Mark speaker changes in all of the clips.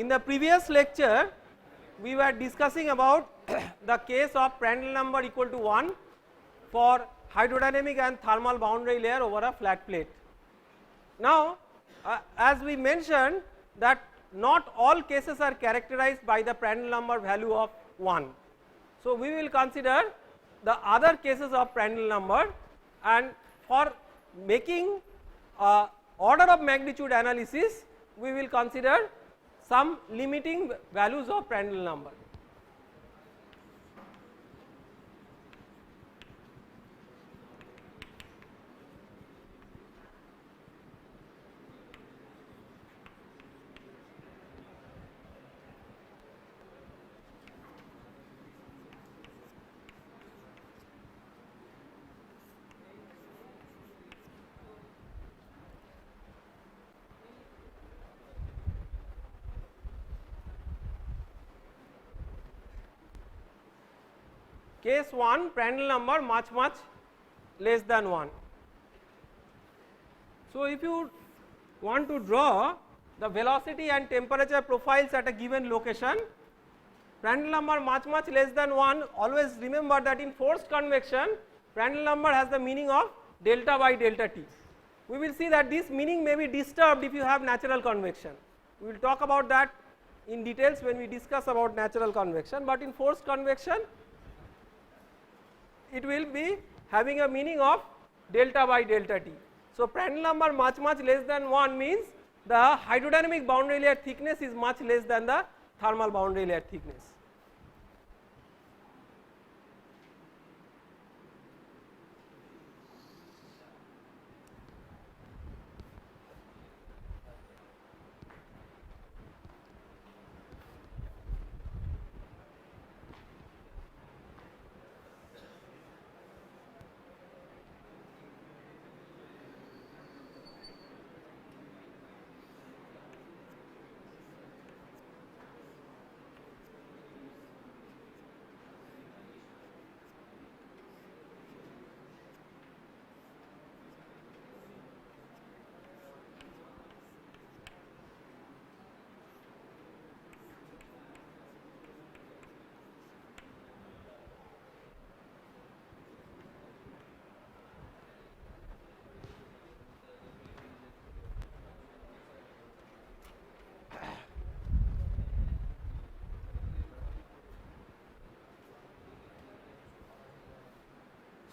Speaker 1: In the previous lecture we were discussing about the case of Prandtl number equal to 1 for hydrodynamic and thermal boundary layer over a flat plate. Now as we mentioned that not all cases are characterized by the Prandtl number value of 1. So we will consider the other cases of Prandtl number, and for making order of magnitude analysis we will consider some limiting values of Prandtl number. Case 1, Prandtl number much less than 1. So if you want to draw the velocity and temperature profiles at a given location, Prandtl number much less than 1, always remember that in forced convection Prandtl number has the meaning of delta by delta T. We will see that this meaning may be disturbed if you have natural convection. We will talk about that in details when we discuss about natural convection, but in forced convection it will be having a meaning of delta by delta T. So Prandtl number much less than 1 means the hydrodynamic boundary layer thickness is much less than the thermal boundary layer thickness.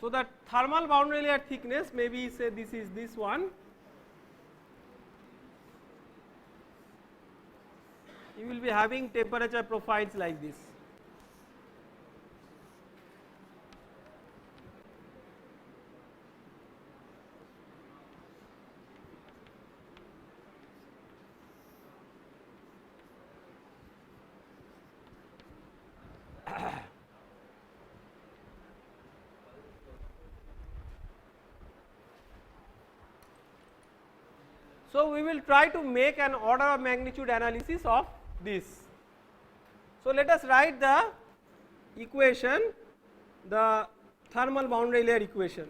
Speaker 1: So that thermal boundary layer thickness, maybe say this is this one, you will be having temperature profiles like this. So we will try to make an order of magnitude analysis of this. So let us write the equation, the thermal boundary layer equation.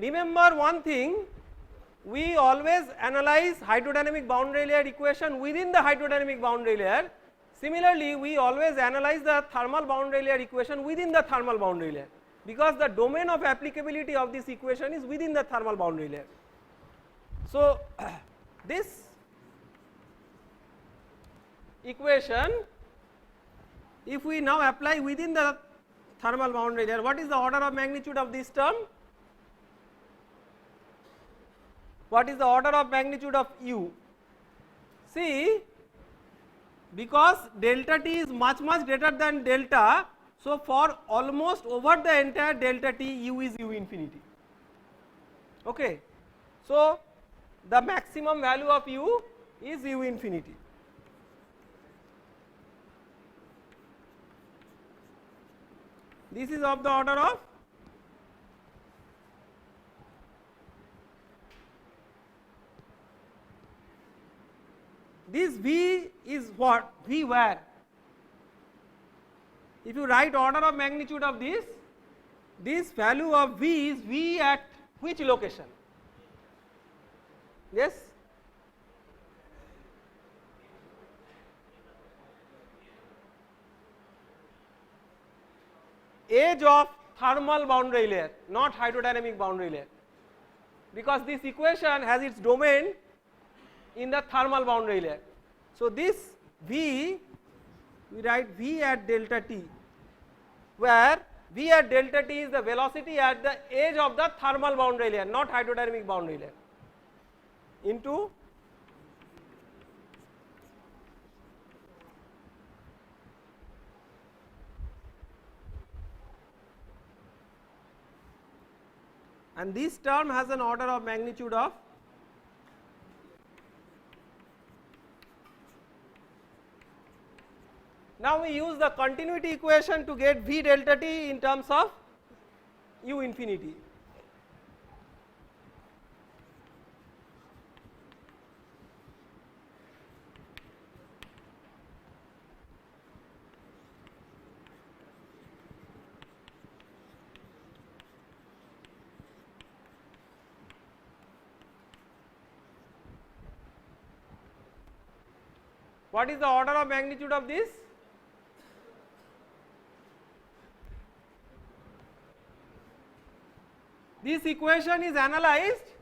Speaker 1: Remember one thing, we always analyze hydrodynamic boundary layer equation within the hydrodynamic boundary layer. Similarly, we always analyze the thermal boundary layer equation within the thermal boundary layer, because the domain of applicability of this equation is within the thermal boundary layer. So this equation, if we now apply within the thermal boundary layer, what is the order of magnitude of this term? What is the order of magnitude of u? See, because delta t is much greater than delta, so for almost over the entire delta t, u is u infinity. Okay. So the maximum value of u is u infinity. This is of the order of this V is what? V where? If you write order of magnitude of this value of V is V at which location? Yes? Edge of thermal boundary layer, not hydrodynamic boundary layer, because this equation has its domain in the thermal boundary layer. So, this V, we write V at delta T, where V at delta T is the velocity at the edge of the thermal boundary layer, not hydrodynamic boundary layer, into and this term has an order of magnitude of now we use the continuity equation to get V delta T in terms of u infinity. What is the order of magnitude of this? This equation is analyzed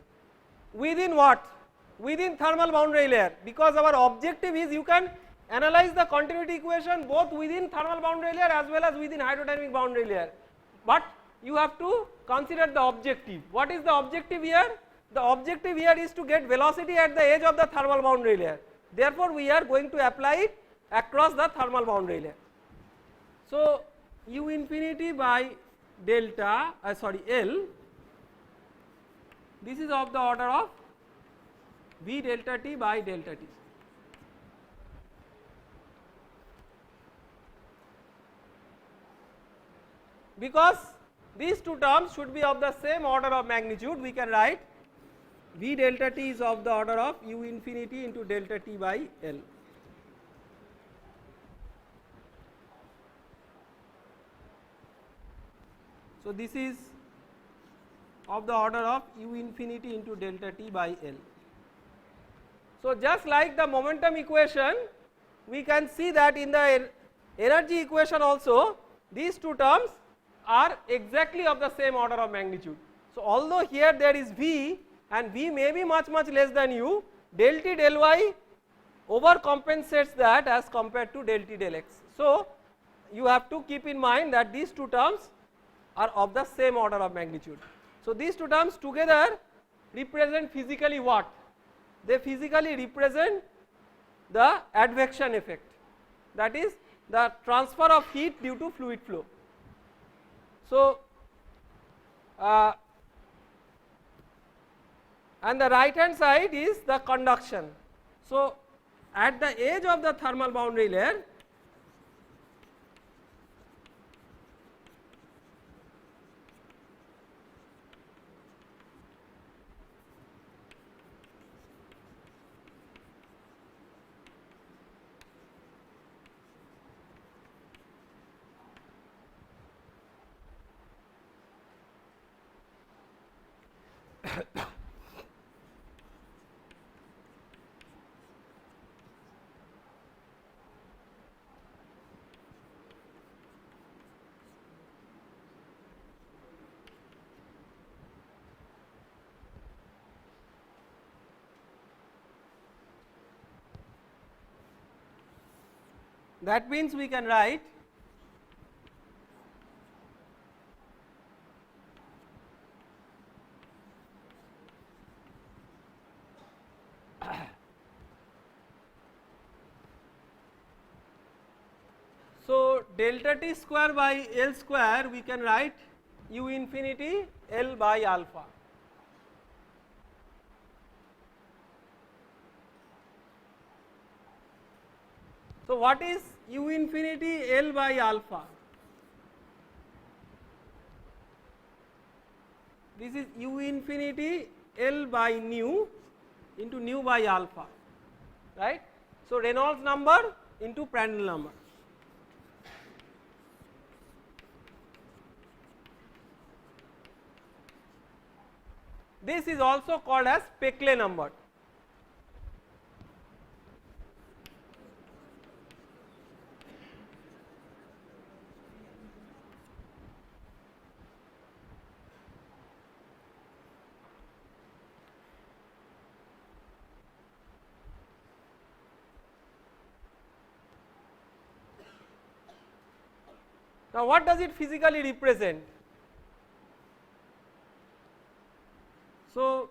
Speaker 1: within what? Within thermal boundary layer, because our objective is you can analyze the continuity equation both within thermal boundary layer as well as within hydrodynamic boundary layer, but you have to consider the objective. What is the objective here? The objective here is to get velocity at the edge of the thermal boundary layer. Therefore, we are going to apply it across the thermal boundary layer. So, u infinity by delta L, this is of the order of V delta T by delta T. Because these two terms should be of the same order of magnitude, we can write V delta T is of the order of u infinity into delta T by L. So, this is of the order of u infinity into delta T by L. So, just like the momentum equation, we can see that in the energy equation also these two terms are exactly of the same order of magnitude. So, although here there is V and V may be much less than u, del T del Y overcompensates that as compared to del T del X. So, you have to keep in mind that these two terms are of the same order of magnitude. So, these two terms together represent physically what? They physically represent the advection effect, that is the transfer of heat due to fluid flow. So, and the right hand side is the conduction. So, at the edge of the thermal boundary layer, that means we can write so delta T square by L square, we can write u infinity L by alpha. So, what is u infinity L by alpha? This is u infinity L by nu into nu by alpha, right. So, Reynolds number into Prandtl number. This is also called as Peclet number. Now, what does it physically represent? So,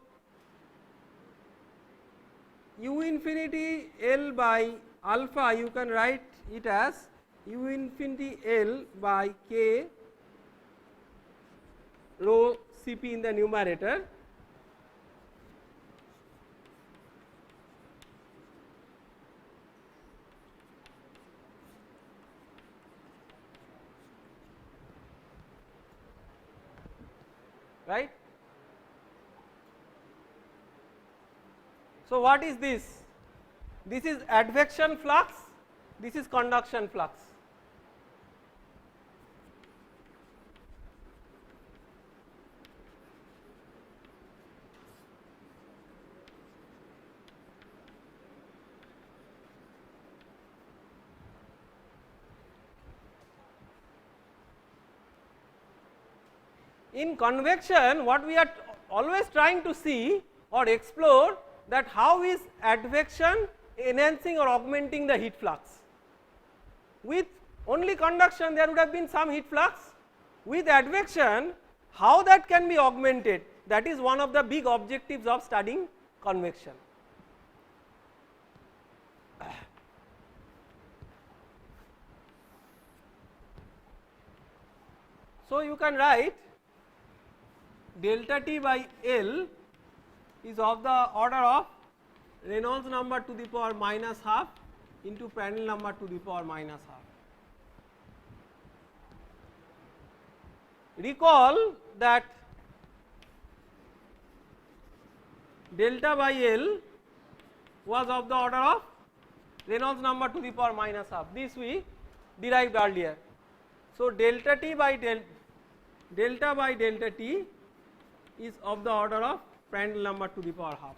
Speaker 1: u infinity L by alpha, you can write it as u infinity L by k rho Cp in the numerator right. So, what is this? This is advection flux, this is conduction flux. In convection, what we are always trying to see or explore, that how is advection enhancing or augmenting the heat flux. With only conduction there would have been some heat flux, with advection how that can be augmented, that is one of the big objectives of studying convection. So, you can write delta T by L is of the order of Reynolds number to the power minus half into Prandtl number to the power minus half. Recall that delta by L was of the order of Reynolds number to the power minus half, this we derived earlier. So, delta T by delta T is of the order of Prandtl number to the power half.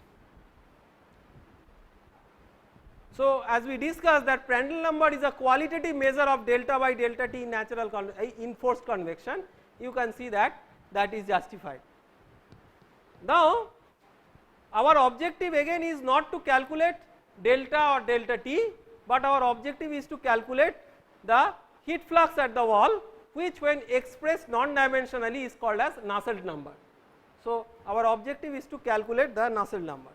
Speaker 1: So, as we discussed that Prandtl number is a qualitative measure of delta by delta T in natural in forced convection, you can see that that is justified. Now, our objective again is not to calculate delta or delta T, but our objective is to calculate the heat flux at the wall, which when expressed non-dimensionally is called as Nusselt number. So, our objective is to calculate the Nusselt number.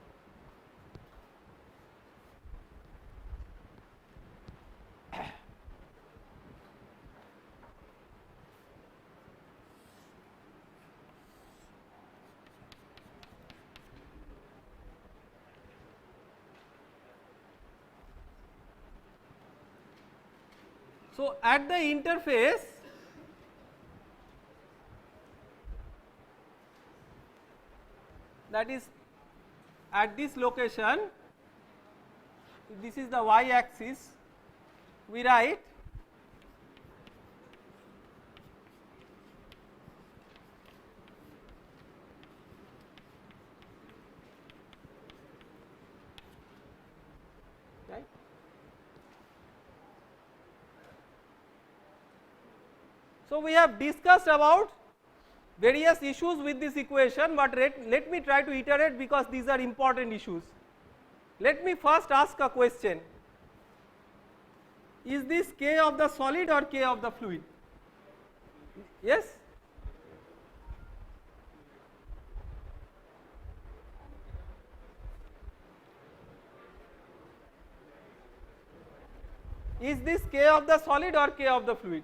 Speaker 1: So, at the interface that is at this location, this is the y axis, we write right. So, we have discussed about various issues with this equation, but let me try to iterate because these are important issues. Let me first ask a question: is this K of the solid or K of the fluid? Yes? Is this K of the solid or K of the fluid?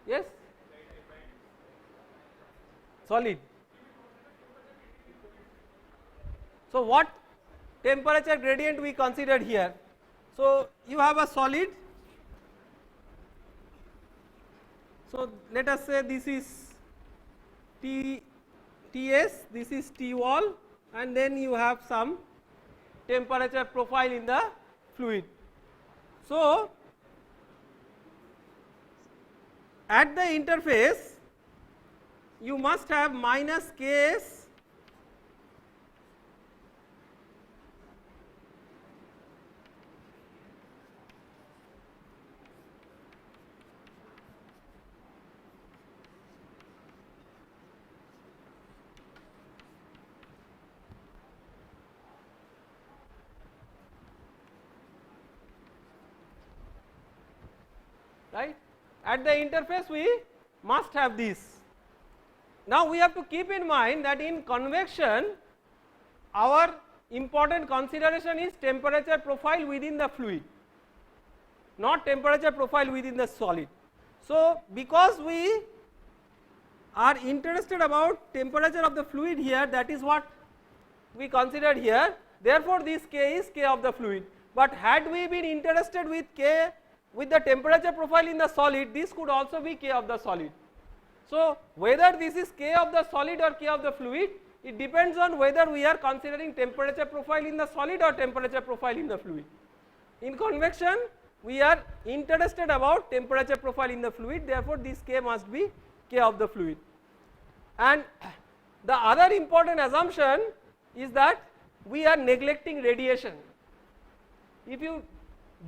Speaker 1: Yes? Solid. So, what temperature gradient we considered here? So, you have a solid. So, let us say this is Ts, this is T wall, and then you have some temperature profile in the fluid. So, at the interface you must have minus Ks right. At the interface we must have this. Now, we have to keep in mind that in convection our important consideration is temperature profile within the fluid, not temperature profile within the solid. So, because we are interested about temperature of the fluid here, that is what we considered here, therefore, this K is K of the fluid, but had we been interested with K with the temperature profile in the solid, this could also be K of the solid. So, whether this is K of the solid or K of the fluid, it depends on whether we are considering temperature profile in the solid or temperature profile in the fluid. In convection we are interested about temperature profile in the fluid, therefore, this K must be K of the fluid. And the other important assumption is that we are neglecting radiation. If you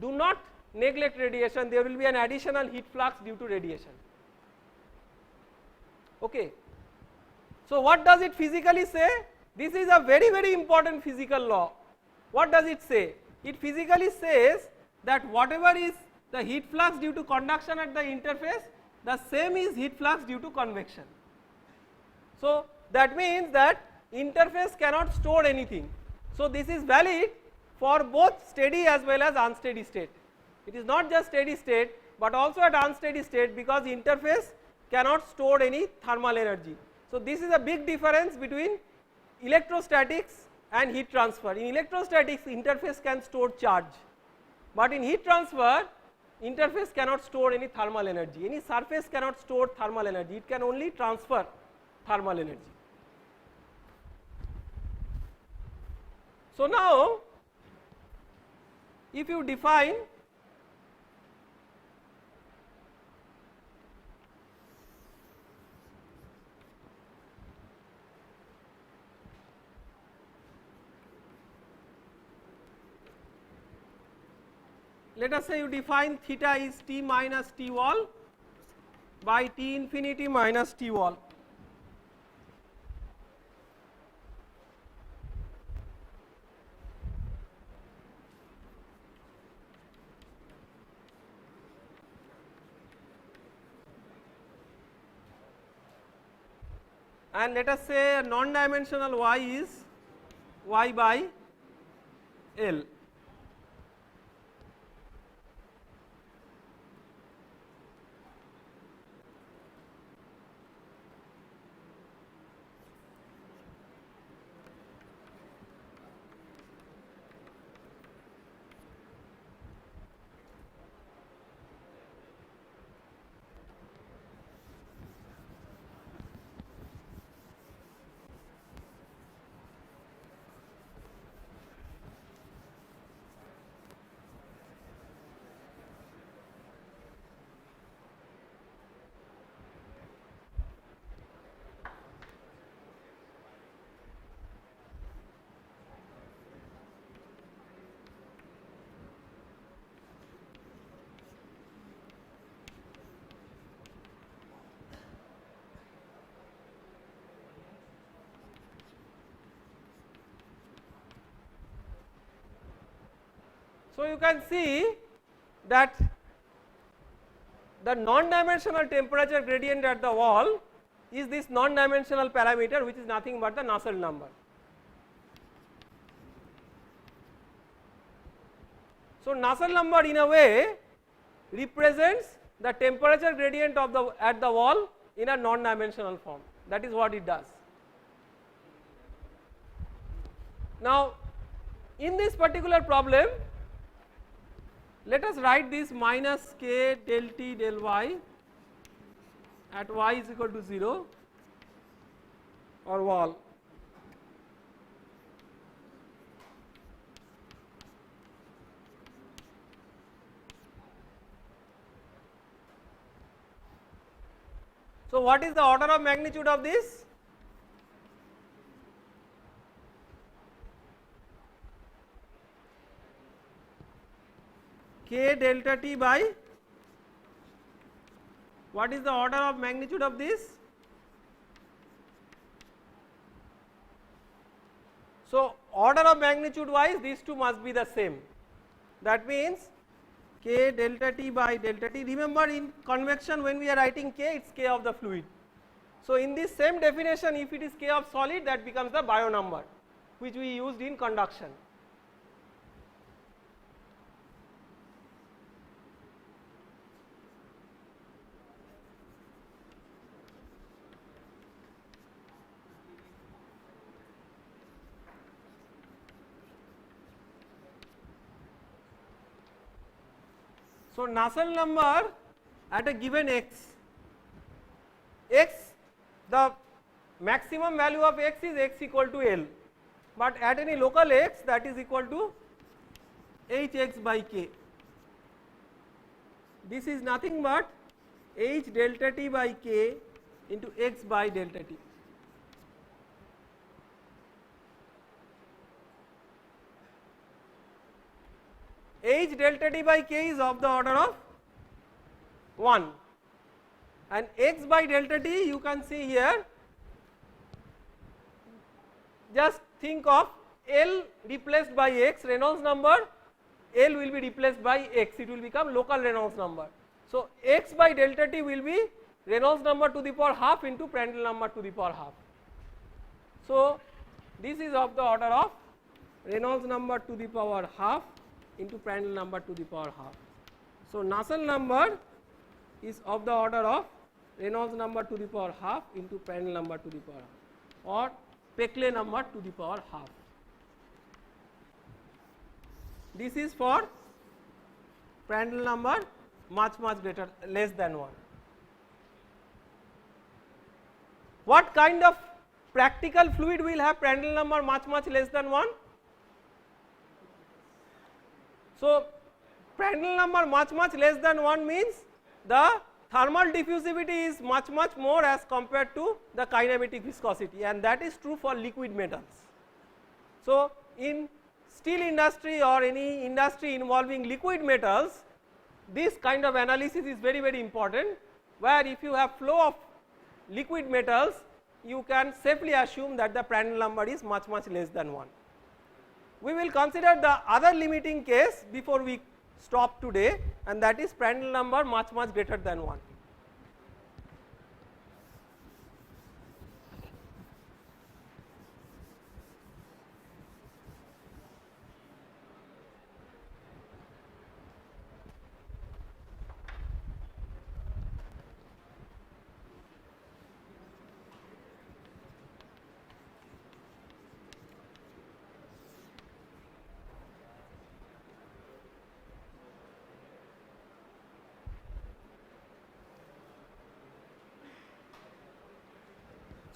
Speaker 1: do not neglect radiation, there will be an additional heat flux due to radiation. Okay. So, what does it physically say? This is a very, very important physical law. What does it say? It physically says that whatever is the heat flux due to conduction at the interface, the same is heat flux due to convection. So, that means that interface cannot store anything. So, this is valid for both steady as well as unsteady state. It is not just steady state, but also at unsteady state, because interface cannot store any thermal energy. So, this is a big difference between electrostatics and heat transfer. In electrostatics interface can store charge, but in heat transfer interface cannot store any thermal energy. Any surface cannot store thermal energy, it can only transfer thermal energy. So, now if you define let us say you define theta is T minus T wall by T infinity minus T wall. And let us say a non-dimensional y is y by L. So, you can see that the non-dimensional temperature gradient at the wall is this non-dimensional parameter, which is nothing but the Nusselt number. So, Nusselt number in a way represents the temperature gradient of the at the wall in a non-dimensional form. That is what it does. Now, in this particular problem, let us write this minus k del t del y at y is equal to 0 or wall. So, what is the order of magnitude of this? K delta t by, what is the order of magnitude of this? So, order of magnitude wise these two must be the same. That means K delta t by delta t. Remember, in convection when we are writing K, it is K of the fluid. So, in this same definition, if it is K of solid, that becomes the Bio number which we used in conduction. So, Nusselt number at a given x, the maximum value of x is x equal to L, but at any local x that is equal to hx by k. This is nothing but h delta t by k into x by delta t. H delta t by k is of the order of 1 and x by delta t you can see here, just think of L replaced by x, Reynolds number, L will be replaced by x, it will become local Reynolds number. So, x by delta t will be Reynolds number to the power half into Prandtl number to the power half. So, this is of the order of Reynolds number to the power half into Prandtl number to the power half. So, Nusselt number is of the order of Reynolds number to the power half into Prandtl number to the power half or Peclet number to the power half. This is for Prandtl number much greater, less than 1. What kind of practical fluid will have Prandtl number much less than 1? So, Prandtl number much less than 1 means the thermal diffusivity is much more as compared to the kinematic viscosity, and that is true for liquid metals. So, in steel industry or any industry involving liquid metals, this kind of analysis is very important, where if you have flow of liquid metals, you can safely assume that the Prandtl number is much less than 1. We will consider the other limiting case before we stop today, and that is Prandtl number much greater than 1.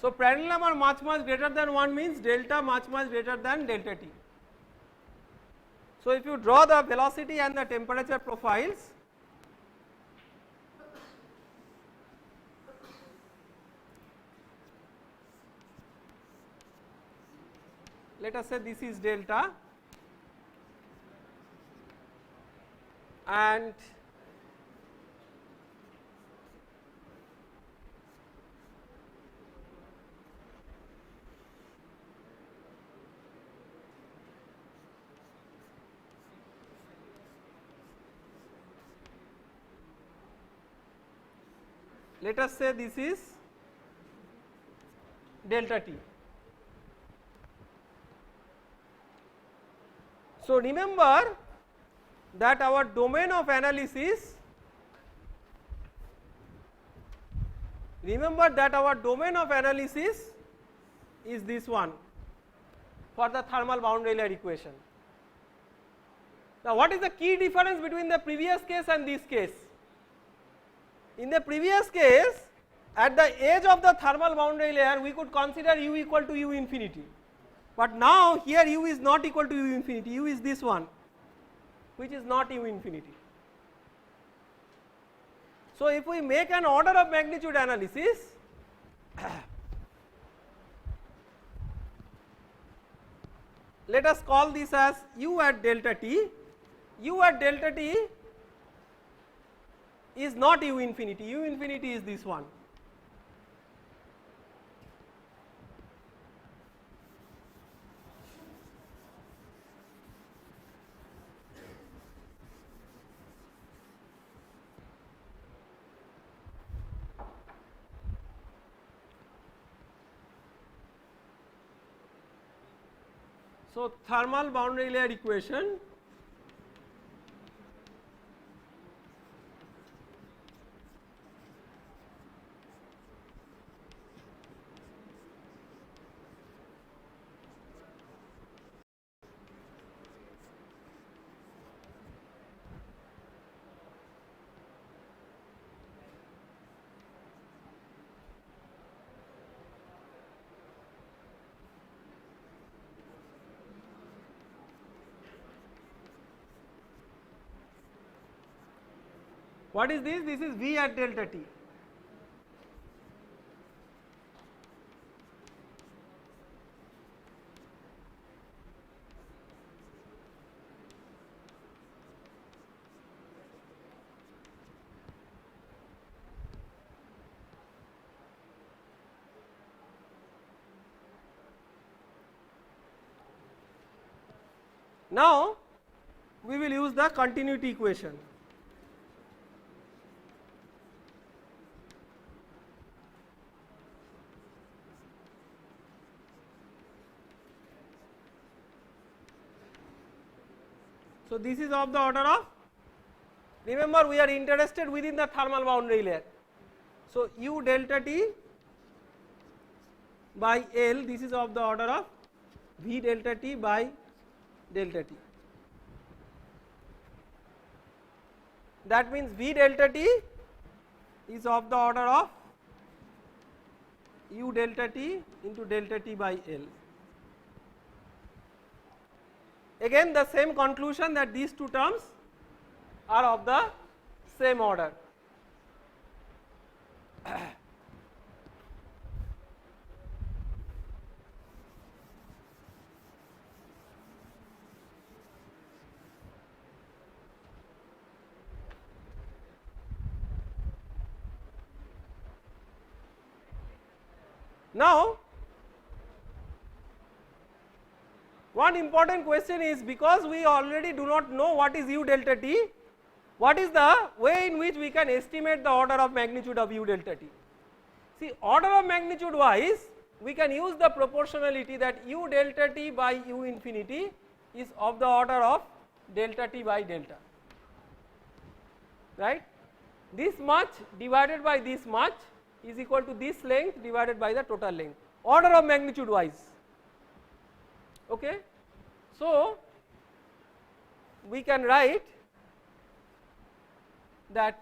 Speaker 1: So, Prandtl number much greater than 1 means delta much greater than delta t. So, if you draw the velocity and the temperature profiles, let us say this is delta and let us say this is delta t. So, remember that our domain of analysis, is this one. for the thermal boundary layer equation. Now, what is the key difference between the previous case and this case? In the previous case, at the edge of the thermal boundary layer we could consider u equal to u infinity, but now here u is not equal to u infinity, u is this one which is not u infinity. So, if we make an order of magnitude analysis, let us call this as u at delta t. U at delta t is not u infinity is this one. So, thermal boundary layer equation what is this? This is V at delta t. Now, we will use the continuity equation. So, this is of the order of, remember we are interested within the thermal boundary layer. So, u delta t by L, this is of the order of V delta t by delta t. That means V delta t is of the order of u delta t into delta t by L. Again the same conclusion that these two terms are of the same order. Now, one important question is, because we already do not know what is u delta t, what is the way in which we can estimate the order of magnitude of u delta t? See, order of magnitude wise we can use the proportionality that u delta t by u infinity is of the order of delta t by delta, right. This much divided by this much is equal to this length divided by the total length, order of magnitude wise. Okay. So, we can write that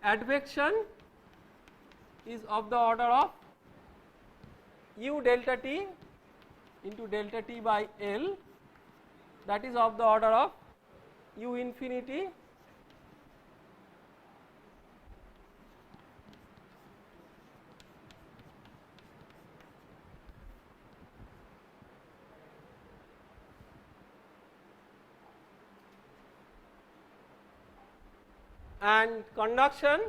Speaker 1: advection is of the order of u delta t into delta t by L, that is of the order of u infinity and conduction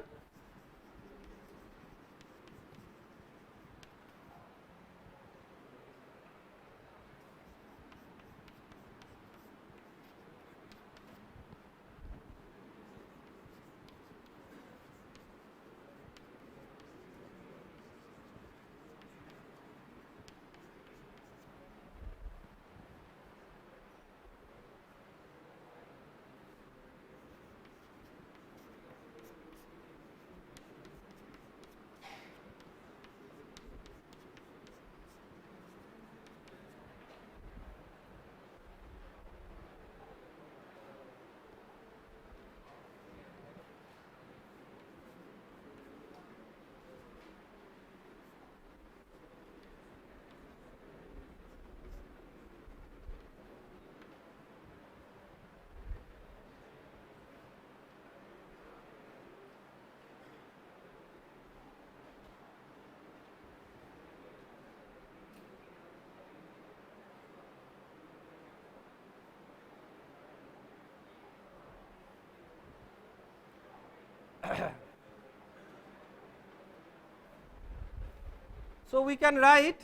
Speaker 1: So we can write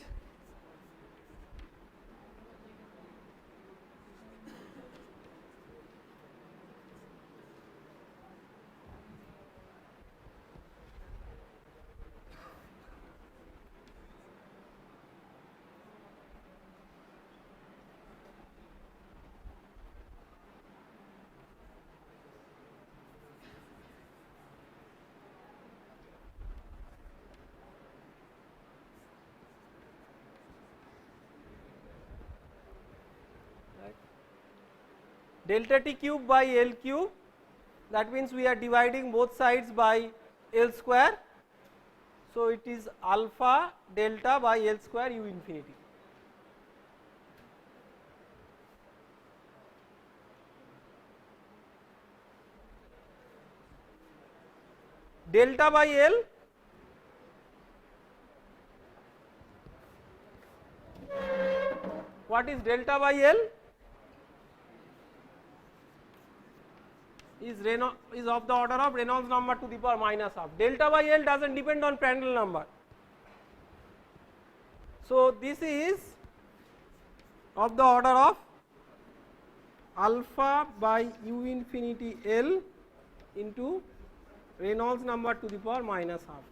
Speaker 1: delta t cube by L cube, that means we are dividing both sides by L square. So it is alpha delta by L square u infinity. Delta by L what is delta by L? Is of the order of Reynolds number to the power minus half. Delta by L does not depend on Prandtl number. So this is of the order of alpha by u infinity L into Reynolds number to the power minus half.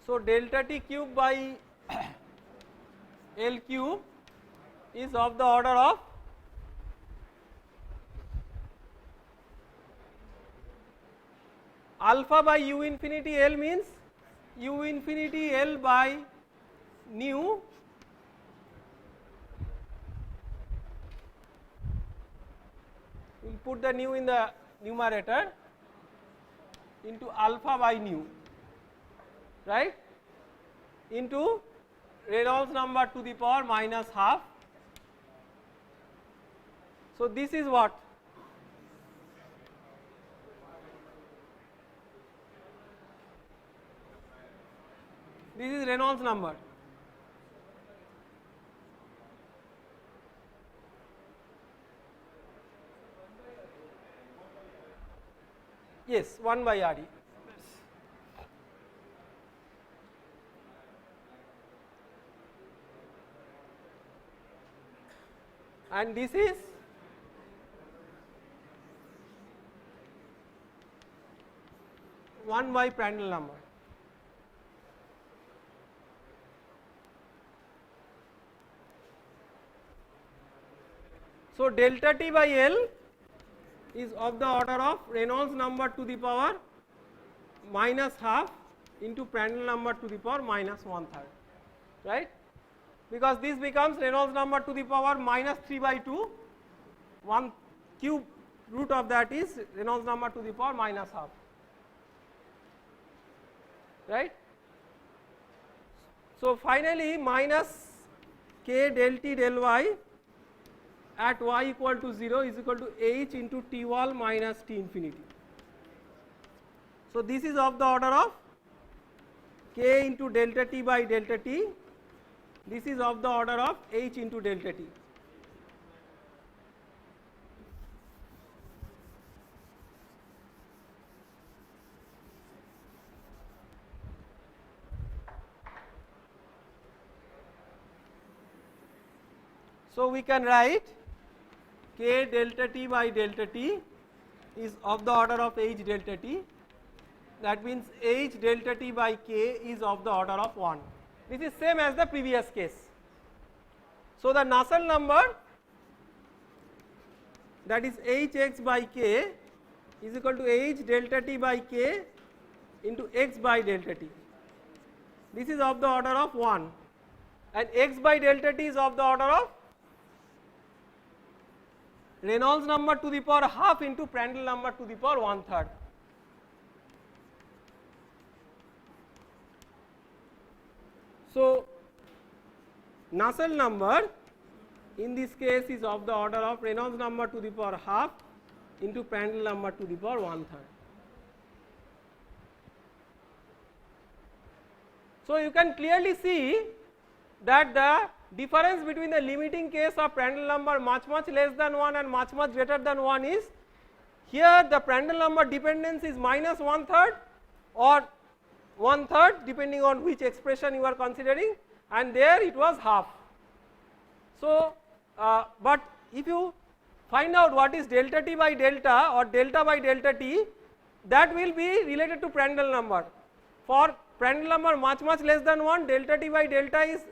Speaker 1: So delta t cube by L cube is of the order of alpha by u infinity L means u infinity L by nu we will put the nu in the numerator into alpha by nu, right, into Reynolds number to the power minus half. So this is what? This is Reynolds number. Yes, 1 by RE. And this is one by Prandtl number. So delta t by L is of the order of Reynolds number to the power minus half into Prandtl number to the power minus 1/3, right? Because this becomes Reynolds number to the power minus 3 by 2, 1 cube root of that is Reynolds number to the power minus half, right. So finally minus k del t del y at y equal to 0 is equal to h into t wall minus t infinity. So this is of the order of k into delta t by delta t. This is of the order of h into delta t. So we can write k delta t by delta t is of the order of h delta t. That means h delta t by k is of the order of 1. This is same as the previous case. So the Nusselt number, that is hx by k is equal to h delta t by k into x by delta t. This is of the order of 1 and x by delta t is of the order of Reynolds number to the power half into Prandtl number to the power 1/3. So, Nusselt number in this case is of the order of Reynolds number to the power half into Prandtl number to the power 1/3. So, you can clearly see that the difference between the limiting case of Prandtl number much less than 1 and much greater than 1 is, here the Prandtl number dependence is minus 1/3 or 1/3 depending on which expression you are considering, and there it was half. So, but if you find out what is delta t by delta or delta by delta t, that will be related to Prandtl number. For Prandtl number much less than 1, delta t by delta is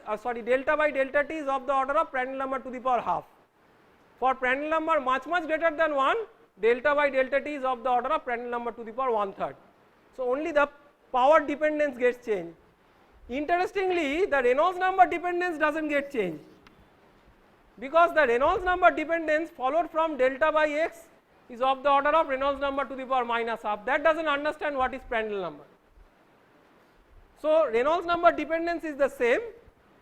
Speaker 1: delta by delta t is of the order of Prandtl number to the power half. For Prandtl number much greater than 1, delta by delta t is of the order of Prandtl number to the power 1/3. So, only the power dependence gets changed. Interestingly, the Reynolds number dependence does not get changed, because the Reynolds number dependence followed from delta by x is of the order of Reynolds number to the power minus half. That does not understand what is Prandtl number. So, Reynolds number dependence is the same,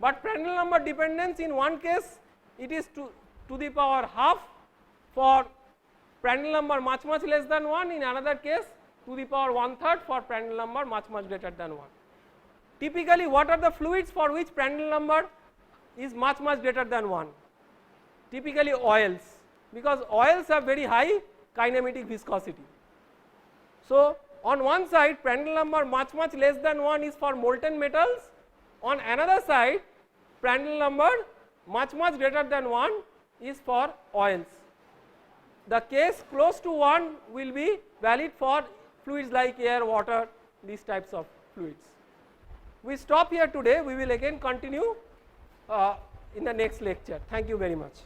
Speaker 1: but Prandtl number dependence in one case it is to the power half for Prandtl number much less than 1, in another case to the power 1/3 for Prandtl number much greater than 1. Typically, what are the fluids for which Prandtl number is much greater than 1? Typically oils, because oils have very high kinematic viscosity. So, on one side Prandtl number much less than 1 is for molten metals, on another side Prandtl number much greater than 1 is for oils. The case close to 1 will be valid for fluids like air, water, these types of fluids. We stop here today, we will again continue in the next lecture. Thank you very much.